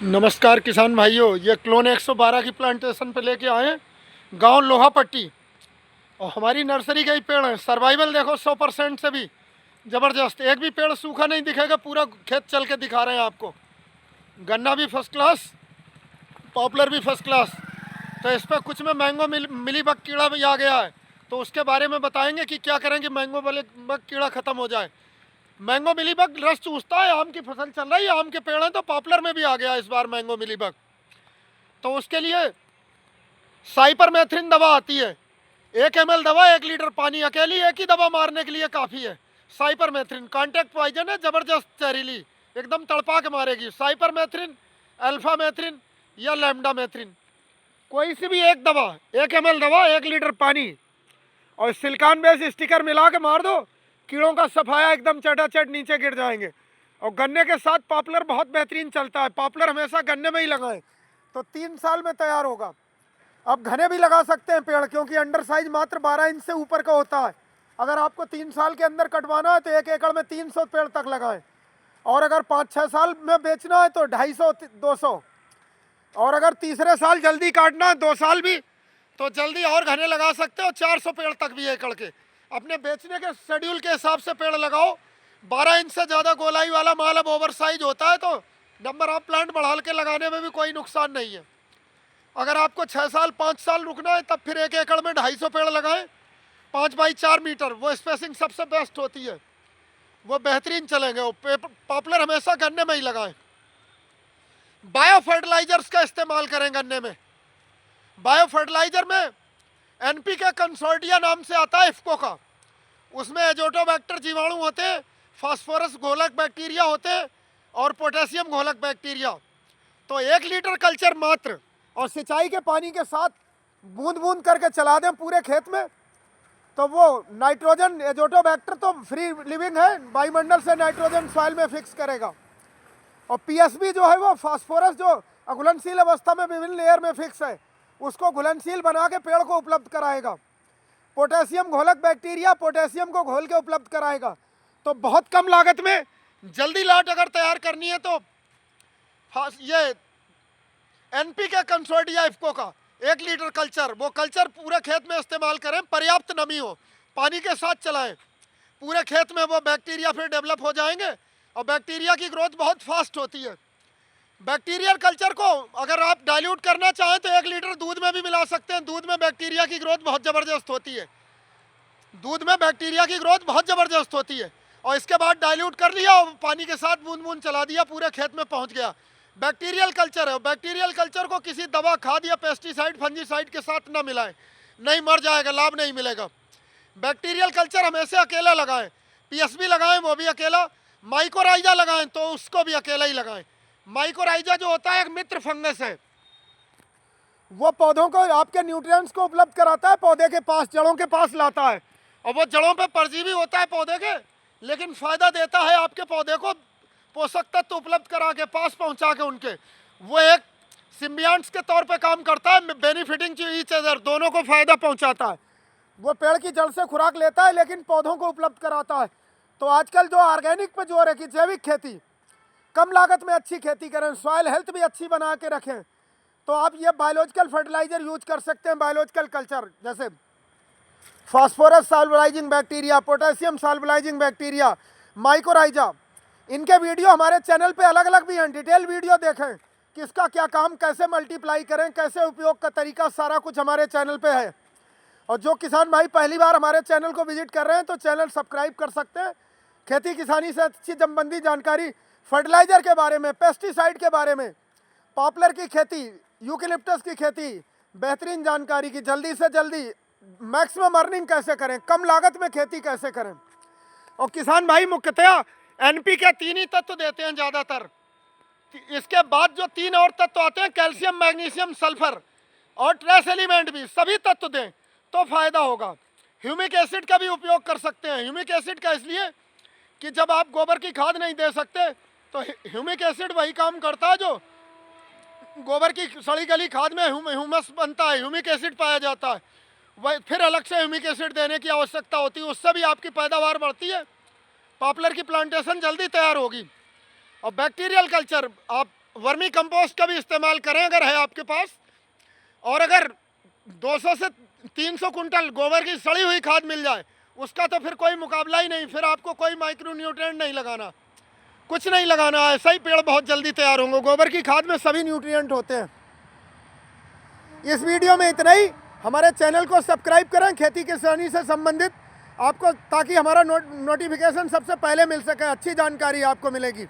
नमस्कार किसान भाइयों, ये क्लोन 112 की प्लांटेशन पे लेके आए हैं गांव लोहा पट्टी। और हमारी नर्सरी के ही पेड़ हैं। सर्वाइवल देखो 100% से भी ज़बरदस्त। एक भी पेड़ सूखा नहीं दिखेगा, पूरा खेत चल के दिखा रहे हैं आपको। गन्ना भी फर्स्ट क्लास, पॉपुलर भी फर्स्ट क्लास। तो इस पर कुछ में मैंगो मिलीबग कीड़ा भी आ गया है, तो उसके बारे में बताएंगे कि क्या करें कि मैंगो बग कीड़ा ख़त्म हो जाए। मैंगो मिलीबग रस चूसता है, आम की फसल चल रही है, आम के पेड़ हैं तो पॉपुलर में भी आ गया इस बार मैंगो मिलीबग। तो उसके लिए साइपरमेथ्रिन दवा आती है, 1 ml दवा 1 लीटर पानी, अकेली एक ही दवा मारने के लिए काफ़ी है। साइपरमेथ्रिन कॉन्टैक्ट पॉइजन है, ज़बरदस्त जहरीली, एकदम तड़पा के मारेगी। साइपरमेथ्रिन, अल्फामेथ्रिन या लैम्डामेथ्रिन, कोई सी भी एक दवा, 1 ml दवा 1 लीटर पानी और सिलिकॉन बेस स्टिकर मिला के मार दो, कीड़ों का सफाया एकदम चटाचट नीचे गिर जाएंगे। और गन्ने के साथ पॉपुलर बहुत बेहतरीन चलता है। पॉपुलर हमेशा गन्ने में ही लगाएं तो 3 साल में तैयार होगा। अब घने भी लगा सकते हैं पेड़, क्योंकि अंडर साइज मात्र 12 इंच से ऊपर का होता है। अगर आपको 3 साल के अंदर कटवाना है तो 1 एकड़ में 300 पेड़ तक लगाएं। और अगर 5-6 साल में बेचना है तो 250-200। और अगर तीसरे साल जल्दी काटना है, 2 साल भी, तो जल्दी और घने लगा सकते हो, 400 पेड़ तक भी एकड़ के। अपने बेचने के शेड्यूल के हिसाब से पेड़ लगाओ। 12 इंच से ज़्यादा गोलाई वाला माल अब ओवर साइज होता है, तो नंबर ऑफ प्लांट बढ़ा के लगाने में भी कोई नुकसान नहीं है। अगर आपको 6 साल 5 साल रुकना है, तब फिर 1 एकड़ में 250 पेड़ लगाएं, 5 बाई 4 मीटर। वो स्पेसिंग सबसे बेस्ट होती है, वो बेहतरीन चलेंगे। वो पॉपुलर हमेशा गन्ने में ही लगाएं। बायो फर्टिलाइजर्स का इस्तेमाल करें गन्ने में। बायो फर्टिलाइजर में एनपीके कंसोर्टिया नाम से आता है इफ्को का। उसमें एजोटोबैक्टर जीवाणु होते हैं, फास्फोरस घोलक बैक्टीरिया होते हैं और पोटेशियम घोलक बैक्टीरिया। तो 1 लीटर कल्चर मात्र, और सिंचाई के पानी के साथ बूंद बूंद करके चला दें पूरे खेत में, तो वो नाइट्रोजन, एजोटोबैक्टर तो फ्री लिविंग है, वायुमंडल से नाइट्रोजन सॉइल में फिक्स करेगा। और पीएसबी जो है वो फास्फोरस जो अघुलनशील अवस्था में विभिन्न लेयर में फिक्स है, उसको घुलनशील बना के पेड़ को उपलब्ध कराएगा। पोटेशियम घोलक बैक्टीरिया पोटेशियम को घोल के उपलब्ध कराएगा। तो बहुत कम लागत में जल्दी लाट अगर तैयार करनी है तो ये एनपीके कंसोर्टिया इफ्को का 1 लीटर कल्चर, वो कल्चर पूरे खेत में इस्तेमाल करें, पर्याप्त नमी हो, पानी के साथ चलाएं। पूरे खेत में वो बैक्टीरिया फिर डेवलप हो जाएंगे और बैक्टीरिया की ग्रोथ बहुत फास्ट होती है। बैक्टीरियल कल्चर को अगर आप डाइल्यूट करना चाहें तो 1 लीटर दूध में भी मिला सकते हैं। दूध में बैक्टीरिया की ग्रोथ बहुत ज़बरदस्त होती है, दूध में बैक्टीरिया की ग्रोथ बहुत ज़बरदस्त होती है। और इसके बाद डाइल्यूट कर लिया और पानी के साथ बूंद बूंद चला दिया, पूरे खेत में पहुंच गया। बैक्टीरियल कल्चर है। बैक्टीरियल कल्चर को किसी दवा, खाद या पेस्टिसाइड, फंजीसाइड के साथ ना मिलाएं, नहीं मर जाएगा, लाभ नहीं मिलेगा। बैक्टीरियल कल्चर हमेशा अकेला लगाएं। पीएसबी लगाएं वो भी अकेला, माइकोराइजा लगाएं तो उसको भी अकेला ही लगाएं। माइकोराइजा जो होता है एक मित्र फंगस है, वो पौधों को, आपके न्यूट्रिएंट्स को उपलब्ध कराता है, पौधे के पास, जड़ों के पास लाता है। और वो जड़ों पे परजीवी होता है पौधे के, लेकिन फायदा देता है आपके पौधे को पोषक तत्व उपलब्ध करा के, पास पहुंचा के उनके। वो एक सिम्बियंट्स के तौर पे काम करता है, बेनिफिटिंग टू ईच अदर, दोनों को फायदा पहुंचाता है। वो पेड़ की जड़ से खुराक लेता है लेकिन पौधों को उपलब्ध कराता है। तो आजकल जो ऑर्गेनिक पे जोर है कि जैविक खेती, कम लागत में अच्छी खेती करें, सॉइल हेल्थ भी अच्छी बना के रखें, तो आप ये बायोलॉजिकल फर्टिलाइजर यूज कर सकते हैं। बायोलॉजिकल कल्चर जैसे phosphorus solubilising bacteria, potassium solubilising bacteria, mycorrhiza, इनके वीडियो हमारे चैनल पे अलग अलग भी हैं। डिटेल वीडियो देखें, किसका क्या काम, कैसे मल्टीप्लाई करें, कैसे उपयोग का तरीका, सारा कुछ हमारे चैनल पे है। और जो किसान भाई पहली बार हमारे चैनल को विजिट कर रहे हैं तो चैनल सब्सक्राइब कर सकते हैं। खेती किसानी से अच्छी संबंधी जानकारी, फर्टिलाइजर के बारे में, पेस्टिसाइड के बारे में, पॉपुलर की खेती, यूकेलिप्टस की खेती, बेहतरीन जानकारी की जल्दी से जल्दी मैक्सिमम अर्निंग कैसे करें, कम लागत में खेती कैसे करें। और किसान भाई मुख्यतः एनपीके 3 ही तत्व देते हैं ज़्यादातर। इसके बाद जो 3 और तत्व आते हैं, कैल्शियम, मैग्नीशियम, सल्फर और ट्रेस एलिमेंट भी, सभी तत्व दें तो फायदा होगा। ह्यूमिक एसिड का भी उपयोग कर सकते हैं। ह्यूमिक एसिड का इसलिए कि जब आप गोबर की खाद नहीं दे सकते तो ह्यूमिक एसिड वही काम करता है जो गोबर की सड़ी गली खाद में ह्यूमस बनता है, ह्यूमिक एसिड पाया जाता है। वह फिर अलग से ह्यूमिक एसिड देने की आवश्यकता होती है, उससे भी आपकी पैदावार बढ़ती है, पॉपुलर की प्लांटेशन जल्दी तैयार होगी। और बैक्टीरियल कल्चर आप वर्मी कंपोस्ट का भी इस्तेमाल करें अगर है आपके पास। और अगर 200 से 300 कुंटल गोबर की सड़ी हुई खाद मिल जाए उसका तो फिर कोई मुकाबला ही नहीं, फिर आपको कोई माइक्रो न्यूट्रिएंट नहीं लगाना, कुछ नहीं लगाना, ऐसा ही पेड़ बहुत जल्दी तैयार होंगे। गोबर की खाद में सभी न्यूट्रिएंट होते हैं। इस वीडियो में इतना ही। हमारे चैनल को सब्सक्राइब करें खेती किसानी से संबंधित आपको, ताकि हमारा नोटिफिकेशन सबसे पहले मिल सके, अच्छी जानकारी आपको मिलेगी।